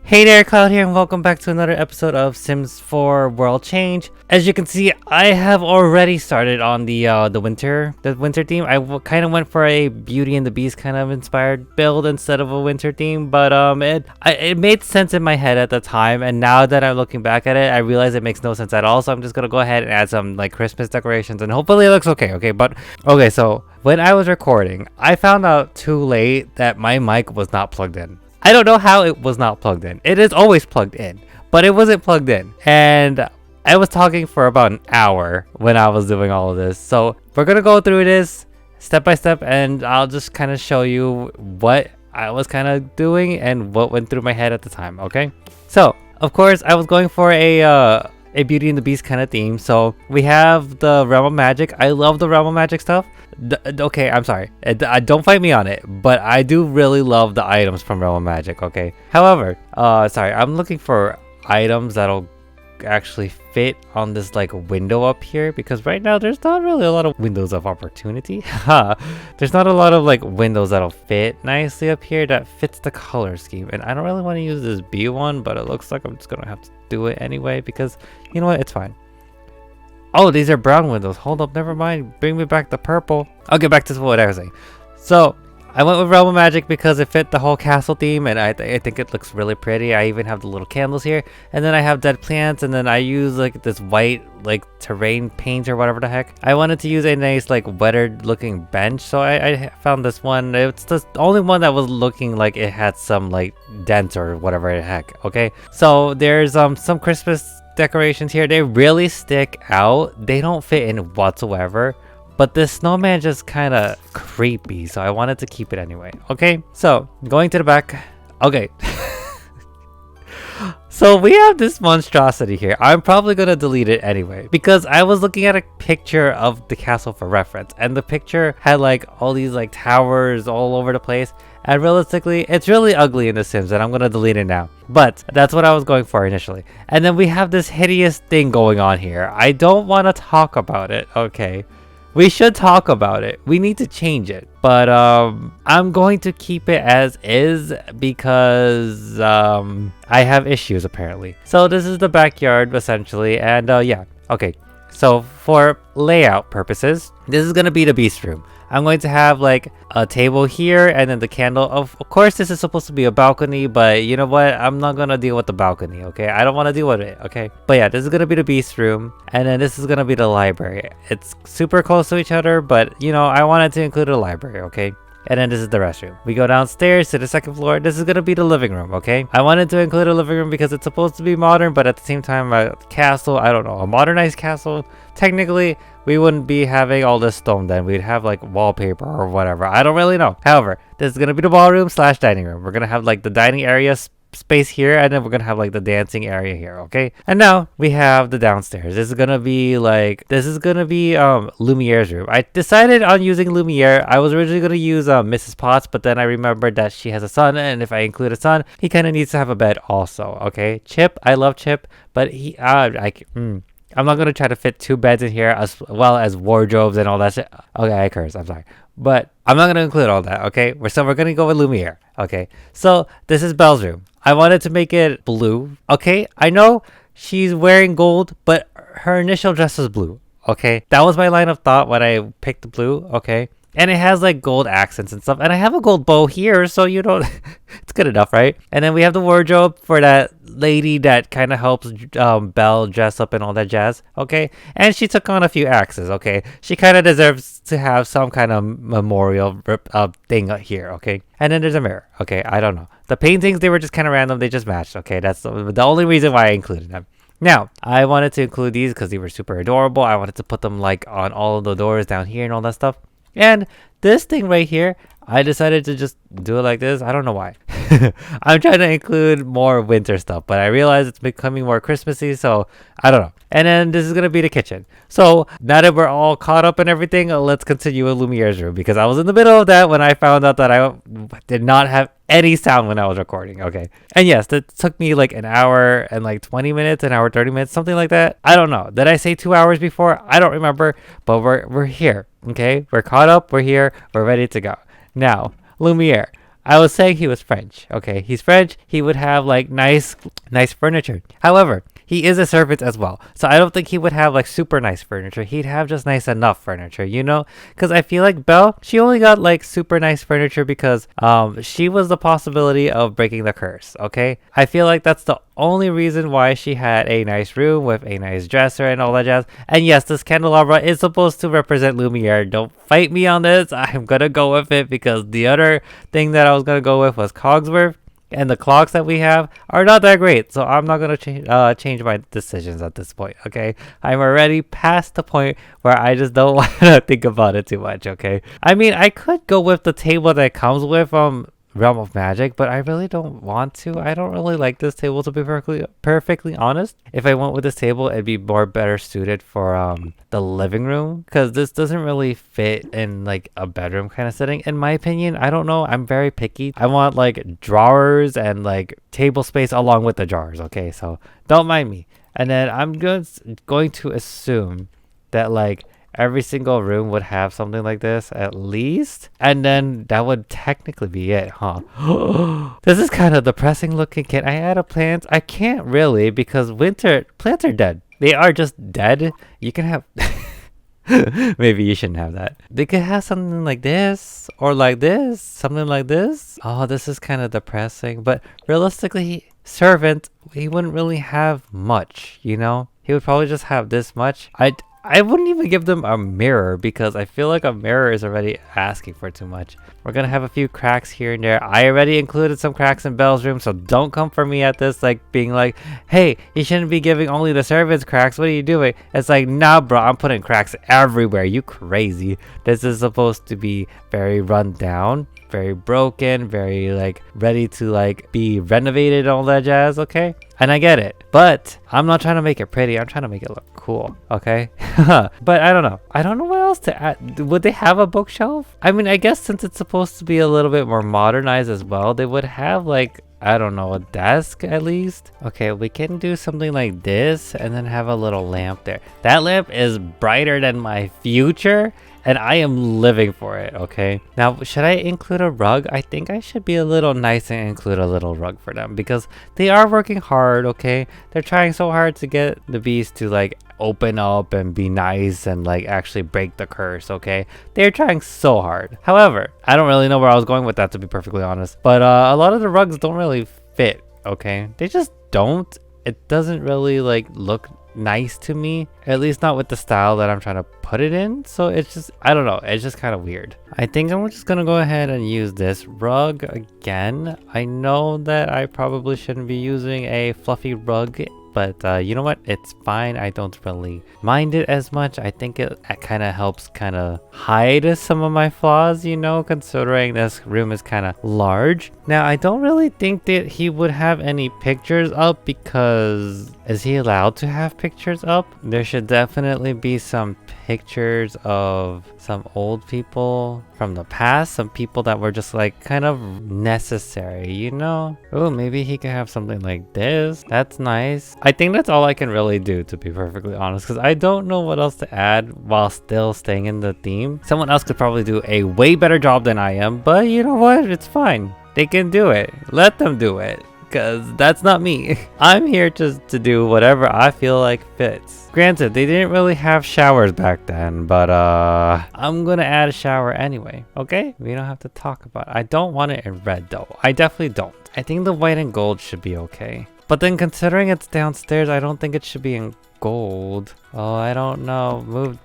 Hey there, Cloud here, and welcome back to another episode of Sims 4 World Change. As you can see, I have already started on the winter theme. I kind of went for a Beauty and the Beast kind of inspired build instead of a winter theme, but it made sense in my head at the time, and now that I'm looking back at it, I realize it makes no sense at all. So I'm just gonna go ahead and add some like Christmas decorations, and hopefully it looks okay. Okay, so when I was recording, I found out too late that my mic was not plugged in. I don't know how it was not plugged in. It is always plugged in, but it wasn't plugged in. And I was talking for about an hour when I was doing all of this. So we're going to go through this step by step, and I'll just kind of show you what I was kind of doing and what went through my head at the time, okay? So, of course, I was going for a Beauty and the Beast kind of theme. So we have the Realm of Magic. I love the Realm of Magic stuff. Okay, I'm sorry. Don't fight me on it, but I do really love the items from Realm of Magic, okay? However, sorry, I'm looking for items that'll actually fit on this like window up here, because right now there's not really a lot of windows of opportunity. There's not a lot of like windows that'll fit nicely up here that fits the color scheme, and I don't really want to use this B one, but it looks like I'm just gonna have to do it anyway, because you know what, it's fine. Oh, these are brown windows. Hold up, never mind. Bring me back the purple. I'll get back to what I was saying. So I went with Realm of Magic because it fit the whole castle theme, and I think it looks really pretty. I even have the little candles here, and then I have dead plants, and then I use like this white like terrain paint or whatever the heck. I wanted to use a nice like weathered looking bench, so I found this one. It's the only one that was looking like it had some like dents or whatever the heck. Okay, so there's some Christmas decorations here. They really stick out. They don't fit in whatsoever. But this snowman just kind of creepy, so I wanted to keep it anyway. Okay, so going to the back. Okay. So we have this monstrosity here. I'm probably going to delete it anyway, because I was looking at a picture of the castle for reference, and the picture had like all these like towers all over the place. And realistically, it's really ugly in The Sims, and I'm going to delete it now. But that's what I was going for initially. And then we have this hideous thing going on here. I don't want to talk about it, okay? We should talk about it. We need to change it. But I'm going to keep it as is because I have issues apparently. So this is the backyard essentially. And yeah, okay. So for layout purposes, this is going to be the beast room. I'm going to have like a table here and then the candle. Of course, this is supposed to be a balcony, but you know what? I'm not going to deal with the balcony, okay? I don't want to deal with it, okay? But yeah, this is going to be the beast room, and then this is going to be the library. It's super close to each other, but you know, I wanted to include a library, okay? And then this is the restroom. We go downstairs to the second floor. This is going to be the living room, okay? I wanted to include a living room because it's supposed to be modern, but at the same time, a castle, I don't know, a modernized castle. Technically, we wouldn't be having all this stone then. We'd have like wallpaper or whatever. I don't really know. However, this is going to be the ballroom / dining room. We're going to have like the dining area space here, and then we're gonna have like the dancing area here, okay? And now we have the downstairs. This is gonna be Lumiere's room. I decided on using Lumiere. I was originally gonna use Mrs. Potts, but then I remembered that she has a son, and if I include a son, he kind of needs to have a bed also, okay? Chip, I love Chip, but I'm not gonna try to fit 2 beds in here as well as wardrobes and all that shit. Okay, I curse, I'm sorry. But I'm not gonna include all that, okay? We're gonna go with Lumiere, okay? So this is Belle's room. I wanted to make it blue, okay? I know she's wearing gold, but her initial dress was blue, okay? That was my line of thought when I picked the blue, okay? And it has like gold accents and stuff. And I have a gold bow here, so you know, it's good enough, right? And then we have the wardrobe for that lady that kind of helps Belle dress up and all that jazz, okay? And she took on a few axes, okay? She kind of deserves to have some kind of memorial thing here, okay? And then there's a mirror, okay? I don't know. The paintings, they were just kind of random. They just matched, okay? That's the only reason why I included them. Now, I wanted to include these because they were super adorable. I wanted to put them like on all of the doors down here and all that stuff. And this thing right here, I decided to just do it like this. I don't know why. I'm trying to include more winter stuff, but I realize it's becoming more Christmassy, so I don't know. And then this is going to be the kitchen. So now that we're all caught up and everything, let's continue with Lumiere's room, because I was in the middle of that when I found out that I did not have any sound when I was recording, okay? And yes, that took me like an hour and like 20 minutes, an hour, 30 minutes, something like that. I don't know. Did I say 2 hours before? I don't remember, but we're here, okay? We're caught up, we're here, we're ready to go. Now, Lumiere. I was saying he was French. Okay, he's French. He would have like nice furniture. However, he is a servant as well, so I don't think he would have like super nice furniture. He'd have just nice enough furniture, you know? Because I feel like Belle, she only got like super nice furniture because she was the possibility of breaking the curse. Okay, I feel like that's the only reason why she had a nice room with a nice dresser and all that jazz. And yes, this candelabra is supposed to represent Lumiere. Don't fight me on this. I'm gonna go with it because the other thing that I was gonna go with was Cogsworth. And the clocks that we have are not that great, so I'm not gonna change my decisions at this point. Okay, I'm already past the point where I just don't want to think about it too much. Okay, I mean I could go with the table that comes with Realm of Magic, but I really don't want to. I don't really like this table, to be perfectly honest. If I went with this table, it'd be more better suited for the living room, because this doesn't really fit in like a bedroom kind of setting, in my opinion. I don't know, I'm very picky. I want like drawers and like table space along with the drawers. Okay, so don't mind me. And then I'm just going to assume that like every single room would have something like this at least, and then that would technically be it, huh? This is kind of depressing looking. Can I add a plant? I can't really, because plants are dead. They are just dead. You can have maybe you shouldn't have that. They could have something like this or like this, something like this. Oh, this is kind of depressing, but realistically, servant, he wouldn't really have much, you know? He would probably just have this much. I wouldn't even give them a mirror, because I feel like a mirror is already asking for too much. We're gonna have a few cracks here and there. I already included some cracks in Belle's room, so don't come for me at this like being like, hey, you shouldn't be giving only the servants cracks. What are you doing? It's like, nah bro, I'm putting cracks everywhere. You crazy. This is supposed to be very run down, very broken, very like ready to like be renovated and all that jazz. Okay, and I get it, but I'm not trying to make it pretty. I'm trying to make it look cool. Okay. But I don't know what else to add. Would they have a bookshelf? I mean, I guess since it's supposed to be a little bit more modernized as well, they would have like, I don't know, a desk at least. Okay, we can do something like this and then have a little lamp there. That lamp is brighter than my future, and I am living for it. Okay, now should I include a rug? I think I should be a little nice and include a little rug for them, because they are working hard. Okay, they're trying so hard to get the beast to like open up and be nice and like actually break the curse. Okay, they're trying so hard. However, I don't really know where I was going with that, to be perfectly honest, but a lot of the rugs don't really fit. Okay, they just don't. It doesn't really like look nice to me, at least not with the style that I'm trying to put it in. So it's just, I don't know, it's just kind of weird. I think I'm just gonna go ahead and use this rug again. I know that I probably shouldn't be using a fluffy rug, but you know what, it's fine. I don't really mind it as much. I think it kind of helps kind of hide some of my flaws, you know, considering this room is kind of large. Now, I don't really think that he would have any pictures up, because is he allowed to have pictures up? There should definitely be some pictures of some old people from the past, some people that were just like kind of necessary, you know? Oh, maybe he could have something like this. That's nice. I think that's all I can really do, to be perfectly honest, because I don't know what else to add while still staying in the theme. Someone else could probably do a way better job than I am, but you know what? It's fine. They can do it. Let them do it, because that's not me. I'm here just to do whatever I feel like fits. Granted, they didn't really have showers back then, but I'm gonna add a shower anyway. Okay, we don't have to talk about it. I don't want it in red though. I definitely don't. I think the white and gold should be okay, but then considering it's downstairs, I don't think it should be in gold. Oh, I don't know. Move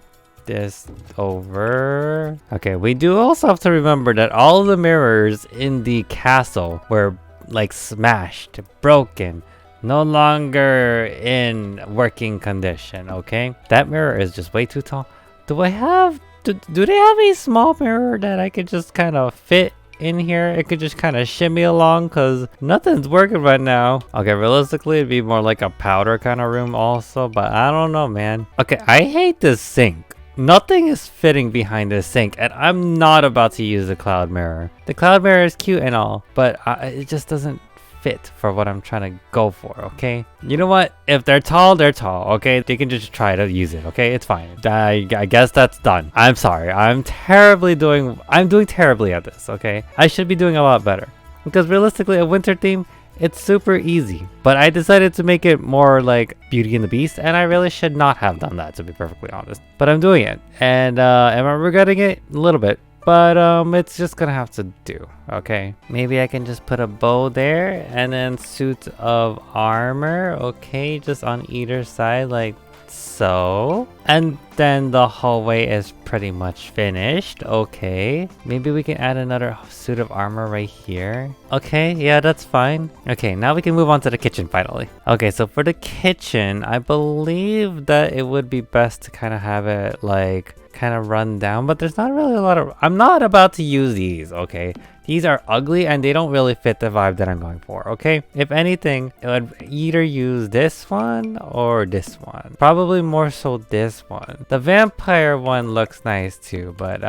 this over. Okay, we do also have to remember that all of the mirrors in the castle were like smashed, broken, no longer in working condition. Okay, that mirror is just way too tall. Do they have a small mirror that I could just kind of fit in here? It could just kind of shimmy along, because nothing's working right now. Okay, realistically it'd be more like a powder kind of room also, but I don't know, man. Okay, I hate this sink. Nothing is fitting behind this sink, and I'm not about to use the cloud mirror. The cloud mirror is cute and all, but it just doesn't fit for what I'm trying to go for. Okay, you know what, if they're tall, they're tall. Okay, they can just try to use it. Okay, it's fine. I guess that's done. I'm sorry, I'm doing terribly at this. Okay, I should be doing a lot better. Because realistically, a winter theme, it's super easy. But I decided to make it more like Beauty and the Beast, and I really should not have done that, to be perfectly honest. But I'm doing it, and am I regretting it? A little bit. But it's just gonna have to do, okay? Maybe I can just put a bow there, and then suit of armor, okay? Just on either side, like so. And then the hallway is pretty much finished, okay? Maybe we can add another suit of armor right here. Okay, yeah, that's fine. Okay, now we can move on to the kitchen finally. Okay, so for the kitchen, I believe that it would be best to kind of have it like kind of run down, but there's not really a lot of, I'm not about to use these, okay? These are ugly and they don't really fit the vibe that I'm going for, okay? If anything, I would either use this one or this one. Probably more so this one. The vampire one looks nice too, but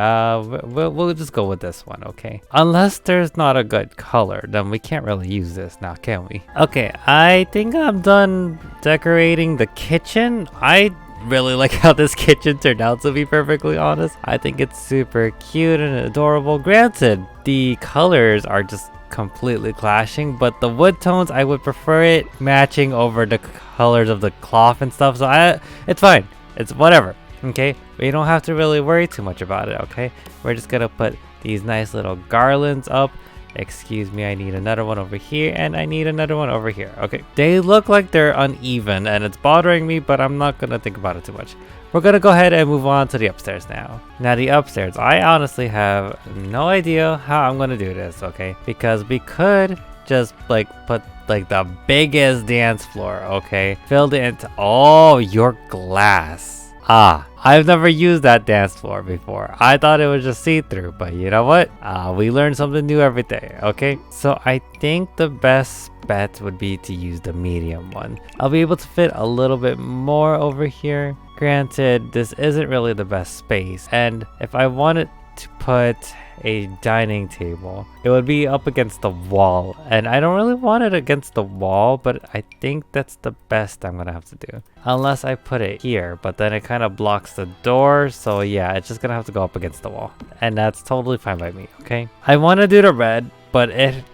we'll just go with this one, okay? Unless there's not a good color, then we can't really use this now, can we? Okay, I think I'm done decorating the kitchen. I really like how this kitchen turned out, to be perfectly honest. I think it's super cute and adorable. Granted, the colors are just completely clashing, but the wood tones, I would prefer it matching over the colors of the cloth and stuff, so it's fine. It's whatever, okay? We don't have to really worry too much about it, okay? We're just gonna put these nice little garlands up. Excuse me, I need another one over here, and I need another one over here. Okay, they look like they're uneven, and it's bothering me, but I'm not gonna think about it too much. We're gonna go ahead and move on to the upstairs now. Now, the upstairs, I honestly have no idea how I'm gonna do this, okay? Because we could just like put like the biggest dance floor, okay? Filled it into, oh, your glass. Ah, I've never used that dance floor before. I thought it was just see-through, but you know what? We learn something new every day, okay? So I think the best bet would be to use the medium one. I'll be able to fit a little bit more over here. Granted, this isn't really the best space, and if I wanted to put a dining table, it would be up against the wall, and I don't really want it against the wall, but I think that's the best I'm gonna have to do, unless I put it here, but then it kind of blocks the door. So yeah, it's just gonna have to go up against the wall, and that's totally fine by me, okay? I want to do the red, but it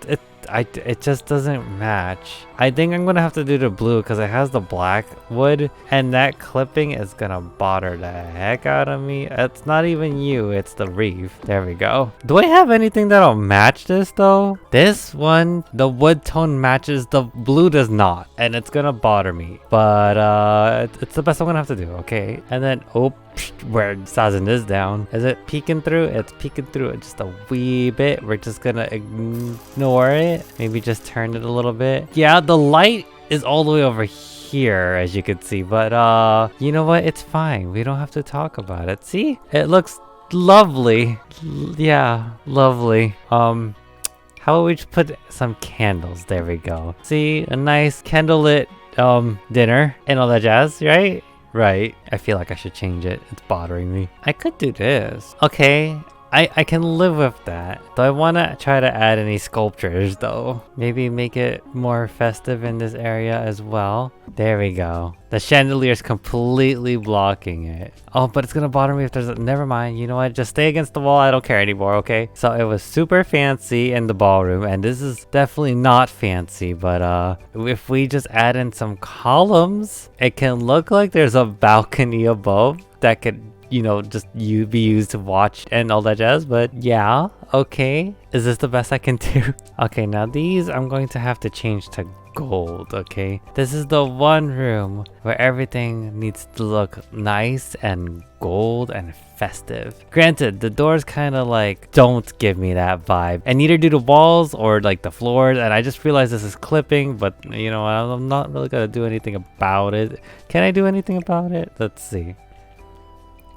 just doesn't match. I think I'm gonna have to do the blue because it has the black wood, and that clipping is gonna bother the heck out of me. It's not even you, it's the reef. There we go. Do I have anything that'll match this though? This one, the wood tone matches, the blue does not, and it's gonna bother me. But it's the best I'm gonna have to do, okay? And then, oh, we're sizing this down. Is it peeking through? It's peeking through it just a wee bit. We're just gonna ignore it. Maybe just turn it a little bit. Yeah, the light is all the way over here, as you can see, but you know what? It's fine. We don't have to talk about it. See? It looks lovely. Yeah, lovely. How about we just put some candles? There we go. See? A nice candlelit dinner and all that jazz, right? Right. I feel like I should change it. It's bothering me. I could do this. Okay. I can live with that. Do I want to try to add any sculptures though? Maybe make it more festive in this area as well. There we go. The chandelier is completely blocking it. Oh, but it's gonna bother me if there's a, never mind. You know what? Just stay against the wall. I don't care anymore, okay? So it was super fancy in the ballroom, and this is definitely not fancy, but if we just add in some columns, it can look like there's a balcony above that could, you know, just be used to watch and all that jazz. But yeah, okay, is this the best I can do? Okay, now these I'm going to have to change to gold, okay? This is the one room where everything needs to look nice and gold and festive. Granted, the doors kind of like don't give me that vibe, and neither do the walls or like the floors, and I just realized this is clipping, but you know, I'm not really gonna do anything about it. Can I do anything about it? Let's see.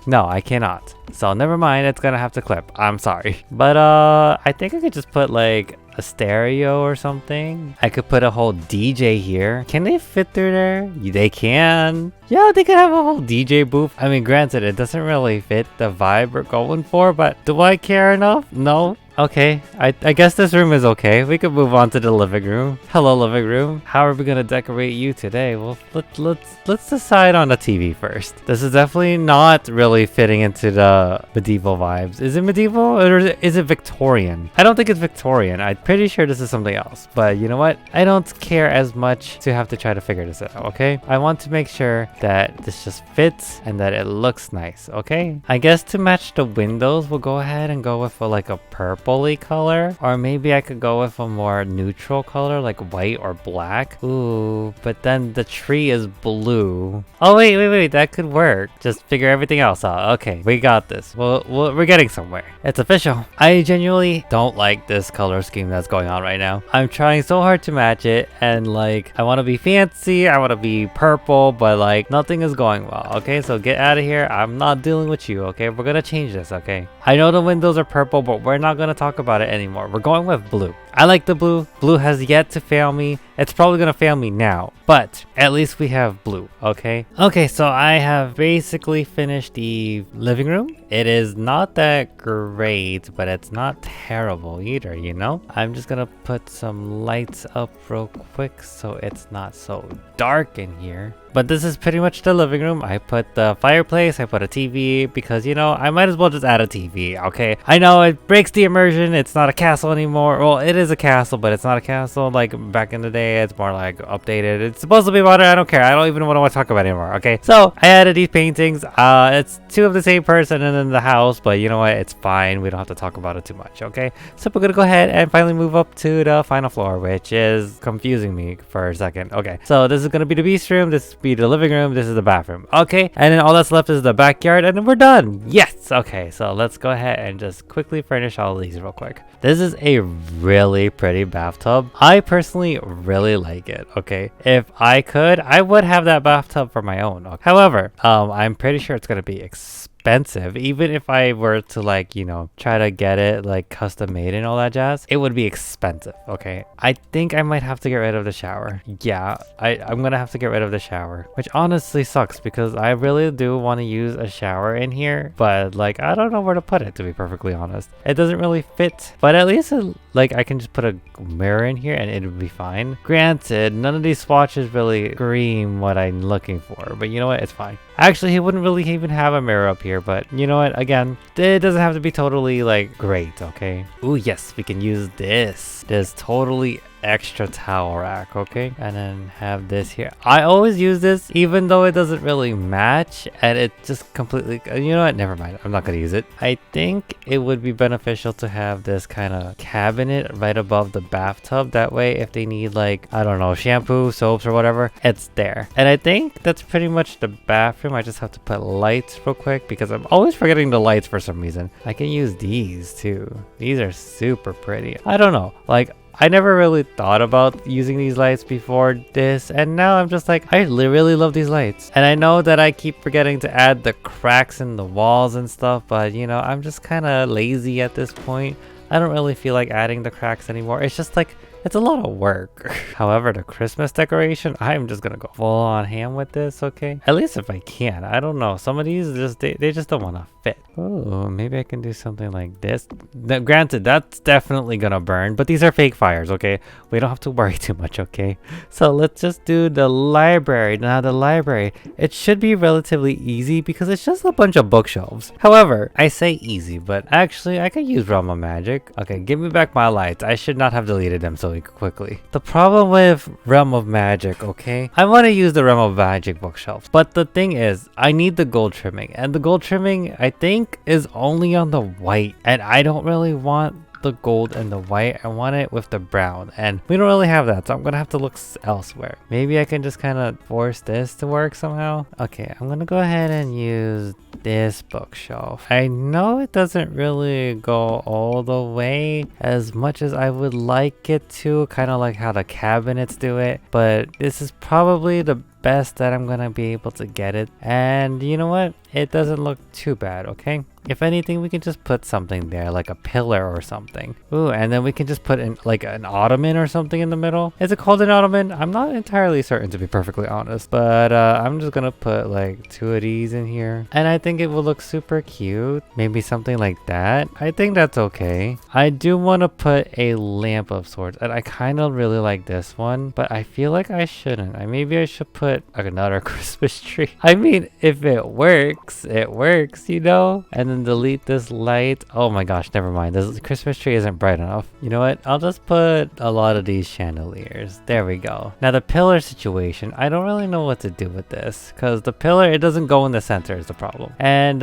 No, I cannot. So never mind, it's gonna have to clip. I'm sorry. But I think I could just put like a stereo or something. I could put a whole DJ here. Can they fit through there? They can. Yeah, they could have a whole DJ booth. I mean, granted, it doesn't really fit the vibe we're going for, but do I care enough? No. Okay, I guess this room is okay. We could move on to the living room. Hello, living room. How are we gonna decorate you today? Well, let's decide on the TV first. This is definitely not really fitting into the medieval vibes. Is it medieval or is it Victorian? I don't think it's Victorian. I'm pretty sure this is something else. But you know what? I don't care as much to have to try to figure this out, okay? I want to make sure that this just fits and that it looks nice, okay? I guess to match the windows, we'll go ahead and go with like a purpley color. Or maybe I could go with a more neutral color like white or black. Ooh, but then the tree is blue. Oh, wait. That could work. Just figure everything else out. Okay, we got this. Well, we're getting somewhere. It's official. I genuinely don't like this color scheme that's going on right now. I'm trying so hard to match it and like I want to be fancy. I want to be purple, but like nothing is going well. Okay, so get out of here. I'm not dealing with you. Okay, we're gonna change this. Okay, I know the windows are purple, but we're not gonna talk about it anymore. We're going with blue. I like the blue. Blue has yet to fail me. It's probably gonna fail me now, but at least we have blue, okay? Okay, so I have basically finished the living room. It is not that great, but it's not terrible either, you know? I'm just gonna put some lights up real quick so it's not so dark in here. But this is pretty much the living room. I put the fireplace, I put a TV because, you know, I might as well just add a TV, okay? I know it breaks the immersion. It's not a castle anymore. Well, it is a castle, but it's not a castle like back in the day. It's more like updated. It's supposed to be modern. I don't care. I don't even want to talk about it anymore, okay? So I added these paintings. It's two of the same person and then the house, but you know what? It's fine. We don't have to talk about it too much, okay? So we're gonna go ahead and finally move up to the final floor, which is confusing me for a second. Okay, so this is gonna be the beast room. This be the living room. This is the bathroom. Okay, and then all that's left is the backyard, and then we're done. Yes. Okay, so let's go ahead and just quickly furnish all these real quick. This is a really pretty bathtub. I personally really like it. Okay, if I could, I would have that bathtub for my own. Okay? However, I'm pretty sure it's gonna be expensive. Even if I were to like, you know, try to get it like custom made and all that jazz, it would be expensive. Okay, I think I might have to get rid of the shower. Yeah, I'm gonna have to get rid of the shower, which honestly sucks because I really do want to use a shower in here, but like I don't know where to put it, to be perfectly honest. It doesn't really fit, but at least like I can just put a mirror in here and it would be fine. Granted, none of these swatches really scream what I'm looking for, but you know what, it's fine. Actually, he wouldn't really even have a mirror up here, but you know what? Again, it doesn't have to be totally like great, okay? Ooh, yes, we can use this. This totally extra towel rack, okay? And then have this here. I always use this even though it doesn't really match and it just completely, you know what? Never mind. I'm not gonna use it. I think it would be beneficial to have this kind of cabinet right above the bathtub. That way, if they need like, I don't know, shampoo, soaps or whatever, it's there. And I think that's pretty much the bathroom. I just have to put lights real quick because I'm always forgetting the lights for some reason. I can use these too. These are super pretty. I don't know, like I never really thought about using these lights before this, and now I'm just like, I really love these lights. And I know that I keep forgetting to add the cracks in the walls and stuff, but you know, I'm just kind of lazy at this point. I don't really feel like adding the cracks anymore. It's just like, it's a lot of work. However, the Christmas decoration, I'm just gonna go full on ham with this, okay? At least if I can. I don't know. Some of these just they just don't want to fit. Oh, maybe I can do something like this. Now, granted, that's definitely gonna burn, but these are fake fires, okay? We don't have to worry too much, okay? So let's just do the library. Now the library, it should be relatively easy because it's just a bunch of bookshelves. However, I say easy, but actually I could use Realm of Magic. Okay, give me back my lights. I should not have deleted them so quickly. The problem with Realm of Magic, okay? I want to use the Realm of Magic bookshelves, but the thing is, I need the gold trimming, and the gold trimming, I think, is only on the white, and I don't really want the gold and the white. I want it with the brown, and we don't really have that, so I'm gonna have to look elsewhere. Maybe I can just kind of force this to work somehow. Okay, I'm gonna go ahead and use this bookshelf. I know it doesn't really go all the way as much as I would like it to, kind of like how the cabinets do it, but this is probably the best that I'm gonna be able to get it. And you know what? It doesn't look too bad, okay? If anything, we can just put something there, like a pillar or something. Ooh, and then we can just put in like an ottoman or something in the middle. Is it called an ottoman? I'm not entirely certain, to be perfectly honest. But I'm just gonna put like 2 of these in here. And I think it will look super cute. Maybe something like that. I think that's okay. I do want to put a lamp of sorts. And I kind of really like this one. But I feel like I shouldn't. Maybe I should put another Christmas tree. I mean, if it works, you know? And then delete this light. Oh my gosh, never mind. This Christmas tree isn't bright enough. You know what? I'll just put a lot of these chandeliers. There we go. Now the pillar situation, I don't really know what to do with this because the pillar, it doesn't go in the center is the problem. And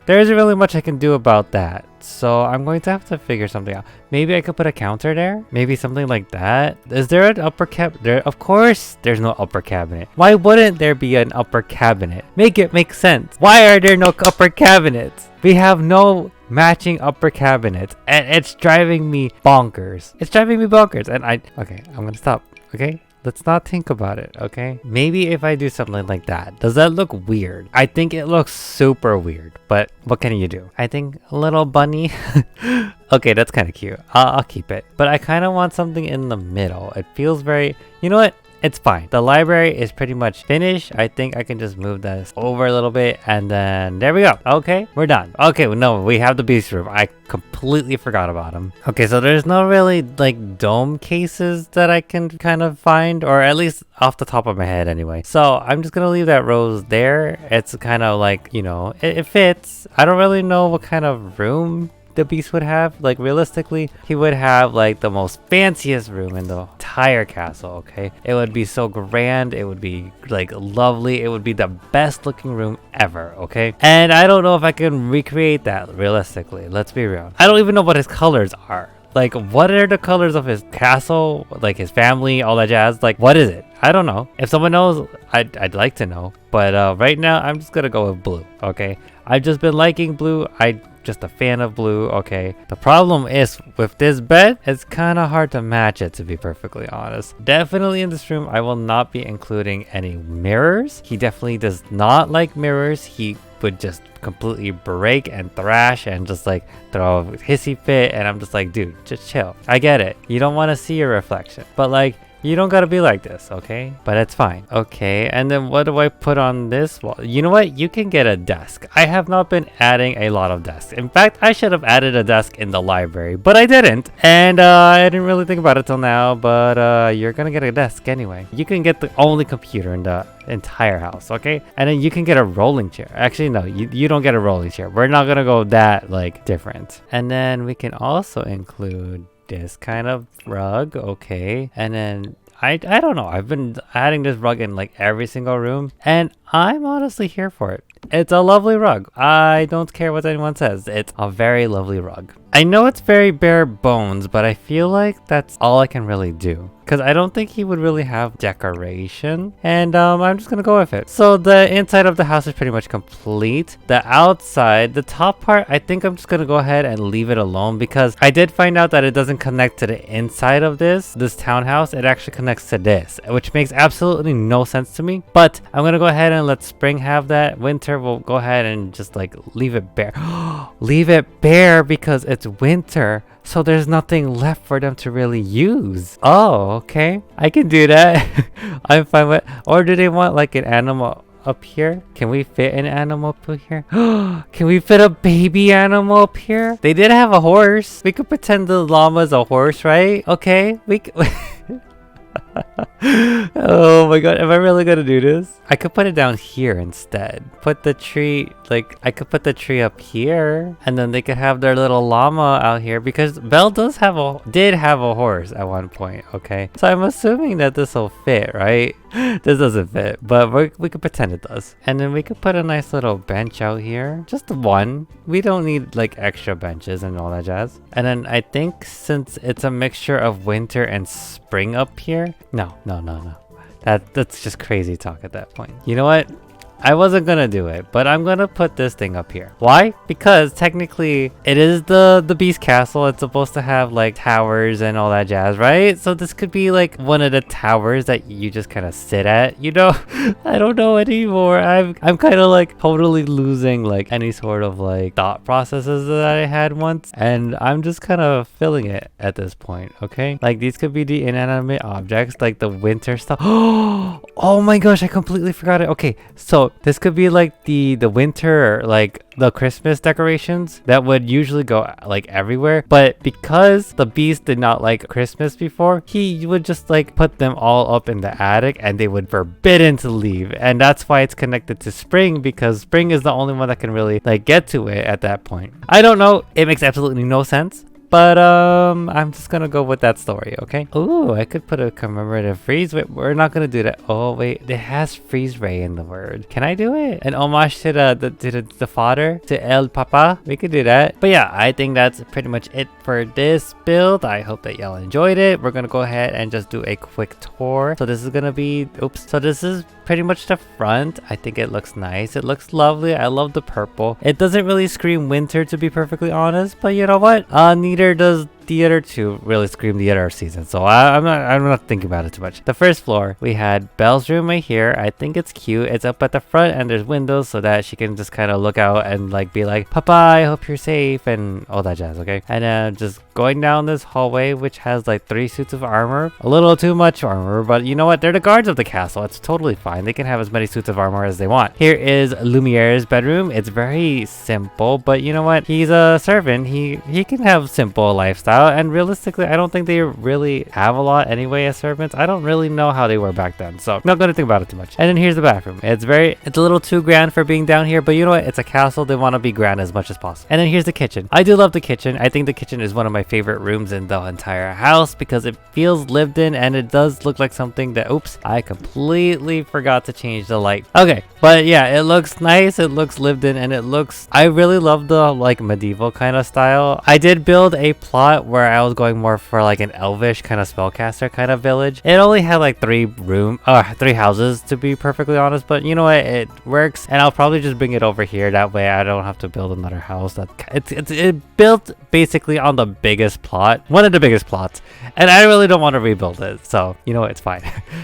there isn't really much I can do about that. So I'm going to have to figure something out. Maybe I could put a counter there. Maybe something like that. Is there an upper cabinet? There, of course, there's no upper cabinet. Why wouldn't there be an upper cabinet? Make it make sense. Why are there no upper cabinets? We have no matching upper cabinets, and it's driving me bonkers. It's driving me bonkers, and okay, I'm gonna stop. Okay. Let's not think about it, okay? Maybe if I do something like that. Does that look weird? I think it looks super weird, but what can you do? I think a little bunny. Okay, that's kind of cute. I'll keep it. But I kind of want something in the middle. It feels very... You know what? It's fine. The library is pretty much finished. I think I can just move this over a little bit and then there we go. Okay, we're done. Okay, no, we have the beast room. I completely forgot about him. Okay, so there's no really like dome cases that I can kind of find, or at least off the top of my head anyway. So I'm just gonna leave that rose there. It's kind of like, you know, it fits. I don't really know what kind of room the beast would have. Like realistically, he would have like the most fanciest room in the entire castle. Okay, it would be so grand, it would be like lovely, it would be the best looking room ever. Okay, and I don't know if I can recreate that realistically. Let's be real, I don't even know what his colors are. Like, what are the colors of his castle, like his family, all that jazz? Like, what is it? I don't know. If someone knows, I'd like to know. But right now, I'm just gonna go with blue, okay? I've just been liking blue. I'm just a fan of blue, okay? The problem is, with this bed, it's kind of hard to match it, to be perfectly honest. Definitely in this room, I will not be including any mirrors. He definitely does not like mirrors. He would just completely break and thrash and just like throw a hissy fit, and I'm just like, dude, just chill. I get it, you don't want to see your reflection, but like, you don't gotta be like this, okay? But it's fine. Okay, and then what do I put on this wall? You know what? You can get a desk. I have not been adding a lot of desks. In fact, I should have added a desk in the library, but I didn't. And I didn't really think about it till now, but you're gonna get a desk anyway. You can get the only computer in the entire house, okay? And then you can get a rolling chair. Actually, no, you don't get a rolling chair. We're not gonna go that like different. And then we can also include this kind of rug, okay? And then I don't know, I've been adding this rug in like every single room, and I'm honestly here for it. It's a lovely rug. I don't care what anyone says. It's a very lovely rug. I know it's very bare bones, but I feel like that's all I can really do, because I don't think he would really have decoration, and I'm just gonna go with it. So the inside of the house is pretty much complete. The outside, the top part, I think I'm just gonna go ahead and leave it alone, because I did find out that it doesn't connect to the inside of this townhouse. It actually connects to this, which makes absolutely no sense to me. But I'm gonna go ahead and let spring have that. Winter will go ahead and just like leave it bare. Leave it bare because it's winter, so there's nothing left for them to really use. Oh, okay, I can do that. I'm fine with. Or do they want like an animal up here? Can we fit an animal up here? Can we fit a baby animal up here? They did have a horse. We could pretend the llama's a horse, right? Okay, we oh my god, am I really gonna do this? I could put it down here instead. Put the tree, like, I could put the tree up here, and then they could have their little llama out here, because Belle did have a horse at one point, okay? So I'm assuming that this will fit, right? This doesn't fit, but we could pretend it does. And then we could put a nice little bench out here. Just one. We don't need like extra benches and all that jazz. And then I think since it's a mixture of winter and spring up here. No. That's just crazy talk at that point. You know what? I wasn't gonna do it, but I'm gonna put this thing up here. Why? Because technically it is the beast castle. It's supposed to have like towers and all that jazz, right? So this could be like one of the towers that you just kind of sit at, you know? I don't know anymore. I'm kind of like totally losing like any sort of like thought processes that I had once, and I'm just kind of feeling it at this point. Okay, like these could be the inanimate objects, like the winter stuff. Oh my gosh, I completely forgot it. Okay, so this could be like the winter, like the Christmas decorations that would usually go like everywhere, but because the beast did not like Christmas before, he would just like put them all up in the attic and they would forbidden to leave. And that's why it's connected to spring, because spring is the only one that can really like get to it at that point. I don't know, it makes absolutely no sense, but I'm just gonna go with that story, okay? Ooh, I could put a commemorative freeze. Wait, we're not gonna do that. Oh wait, it has freeze ray in the word. Can I do it? An homage to the father, to El Papa. We could do that. But yeah, I think that's pretty much it for this build. I hope that y'all enjoyed it. We're gonna go ahead and just do a quick tour. So this is gonna be, oops. So this is pretty much the front. I think it looks nice. It looks lovely. I love the purple. It doesn't really scream winter, to be perfectly honest, but you know what? Neither does the other two really scream the other season, so I'm not thinking about it too much. The first floor, we had Belle's room right here. I think it's cute. It's up at the front and there's windows so that she can just kind of look out and like be like, Papa, I hope you're safe and all that jazz, okay? And then just going down this hallway, which has like 3 suits of armor. A little too much armor, but you know what? They're the guards of the castle. It's totally fine. They can have as many suits of armor as they want. Here is Lumiere's bedroom. It's very simple, but you know what? He's a servant. He can have simple lifestyle. And realistically, I don't think they really have a lot anyway as servants. I don't really know how they were back then, so I'm not gonna think about it too much. And then here's the bathroom. It's a little too grand for being down here, but you know what? It's a castle. They want to be grand as much as possible. And then here's the kitchen. I do love the kitchen. I think the kitchen is one of my favorite rooms in the entire house because it feels lived in and it does look like something that, oops, I completely forgot to change the light. Okay, but yeah, it looks nice. It looks lived in and it looks, I really love the like medieval kind of style. I did build a plot where I was going more for like an elvish kind of spellcaster kind of village. It only had like 3 houses, to be perfectly honest, but you know what, it works, and I'll probably just bring it over here. That way I don't have to build another house. It built basically on the biggest plot, one of the biggest plots, and I really don't want to rebuild it, so you know what, it's fine.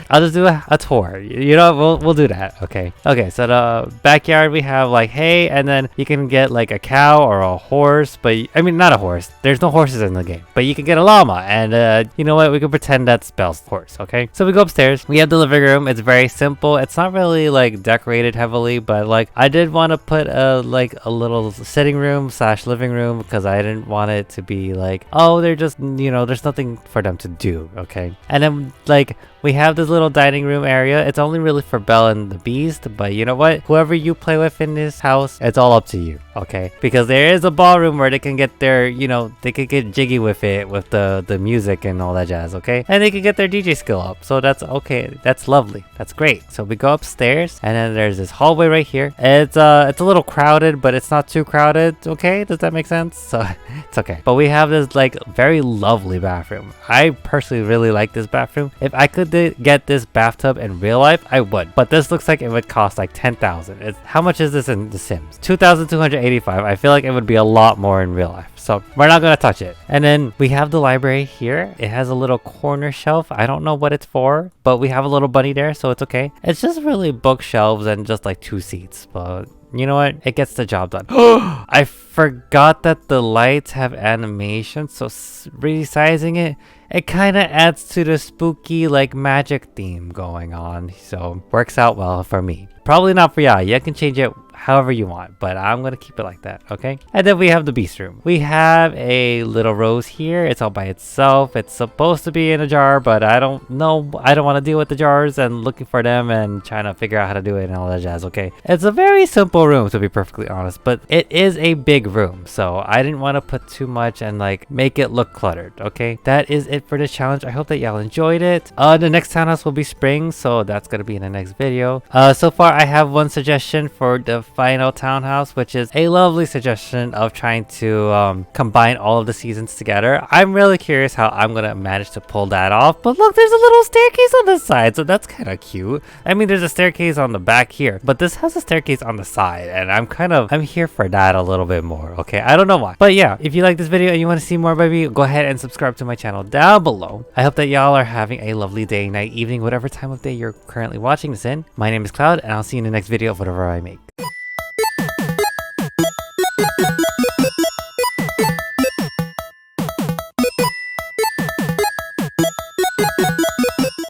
I'll just do a tour, you know, we'll do that. Okay, so the backyard, we have like hay, and then you can get like a cow or a horse, but I mean not a horse, there's no horses in the game, but you can get a llama, and you know what, we can pretend that's Belle's horse. Okay, so we go upstairs. We have the living room. It's very simple. It's not really like decorated heavily, but like I did want to put a little sitting room / living room because I didn't want it to be like, oh, they're just, you know, there's nothing for them to do. Okay, and then like we have this little dining room area. It's only really for Belle and the Beast, but you know what? Whoever you play with in this house, it's all up to you, okay? Because there is a ballroom where they can get their, you know, they could get jiggy with it, with the music and all that jazz, okay? And they can get their DJ skill up, so that's okay. That's lovely. That's great. So we go upstairs, and then there's this hallway right here. It's a little crowded, but it's not too crowded, okay? Does that make sense? So it's okay. But we have this like very lovely bathroom. I personally really like this bathroom. If I could get this bathtub in real life, I would, but this looks like it would cost like 10,000. How much is this in The Sims? 2,285. I feel like it would be a lot more in real life, so we're not gonna touch it. And then we have the library here. It has a little corner shelf. I don't know what it's for, but we have a little bunny there, so it's okay. It's just really bookshelves and just like 2 seats, but you know what? It gets the job done. I forgot that the lights have animation, so resizing it kind of adds to the spooky like magic theme going on, so works out well for me. Probably not for y'all. You can change it however you want, but I'm gonna keep it like that, okay? And then we have the beast room. We have a little rose here. It's all by itself. It's supposed to be in a jar, but I don't know. I don't want to deal with the jars and looking for them and trying to figure out how to do it and all that jazz, okay? It's a very simple room, to be perfectly honest, but it is a big room, so I didn't want to put too much and like make it look cluttered, okay? That is it for this challenge. I hope that y'all enjoyed it. The next townhouse will be spring, so that's gonna be in the next video. So far I have one suggestion for the final townhouse, which is a lovely suggestion of trying to combine all of the seasons together. I'm really curious how I'm gonna manage to pull that off. But look, there's a little staircase on the side, so that's kind of cute. I mean, there's a staircase on the back here, but this has a staircase on the side, and I'm here for that a little bit more. Okay, I don't know why, but yeah, if you like this video and you want to see more by me, go ahead and subscribe to my channel down below. I hope that y'all are having a lovely day, night, evening, whatever time of day you're currently watching this in. My name is Cloud, and I'll see you in the next video of whatever I make.